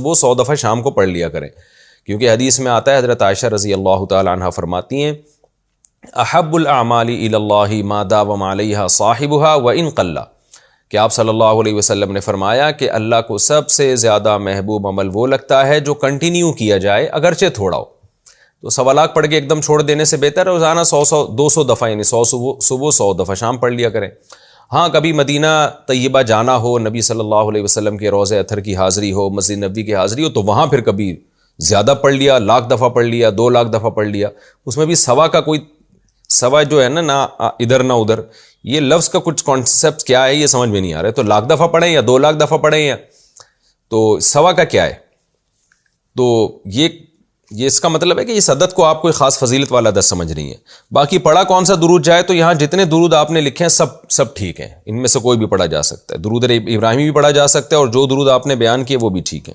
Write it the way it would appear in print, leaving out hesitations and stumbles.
وہ 100 دفعہ شام کو پڑھ لیا کریں، کیونکہ حدیث میں آتا ہے، حضرت عائشہ رضی اللہ تعالی عنہ فرماتی ہیں احب الاعمال الی اللہ ما داوم علیہا صاحبہا وان قل، کہ آپ صلی اللہ علیہ وسلم نے فرمایا کہ اللہ کو سب سے زیادہ محبوب عمل وہ لگتا ہے جو کنٹینیو کیا جائے اگرچہ تھوڑا ہو۔ تو 1.25 لاکھ پڑھ کے ایک دم چھوڑ دینے سے بہتر ہے روزانہ 100 دفعہ، یعنی 100 صبح 100 دفعہ شام پڑھ لیا کریں۔ ہاں کبھی مدینہ طیبہ جانا ہو، نبی صلی اللہ علیہ وسلم کے روضہ اطہر کی حاضری ہو، مسجد نبوی کی حاضری ہو، تو وہاں پھر کبھی زیادہ پڑھ لیا، 1 لاکھ دفعہ پڑھ لیا، 2 لاکھ دفعہ پڑھ لیا۔ اس میں بھی سوا کا کوئی سوا جو ہے نا، نہ ادھر نہ ادھر، یہ لفظ کا کچھ کانسیپٹ کیا ہے یہ سمجھ میں نہیں آ رہا ہے۔ تو 1 لاکھ دفعہ پڑھیں یا 2 لاکھ دفعہ پڑھیں، یا تو سوا کا کیا ہے؟ تو یہ اس کا مطلب ہے کہ اس عدد کو آپ کوئی خاص فضیلت والا عدد سمجھ رہی ہیں۔ باقی پڑھا کون سا درود جائے، تو یہاں جتنے درود آپ نے لکھے ہیں سب ٹھیک ہیں، ان میں سے کوئی بھی پڑھا جا سکتا ہے۔ درود ابراہیمی بھی پڑھا جا سکتا ہے، اور جو درود آپ نے بیان کیے وہ بھی ٹھیک ہے۔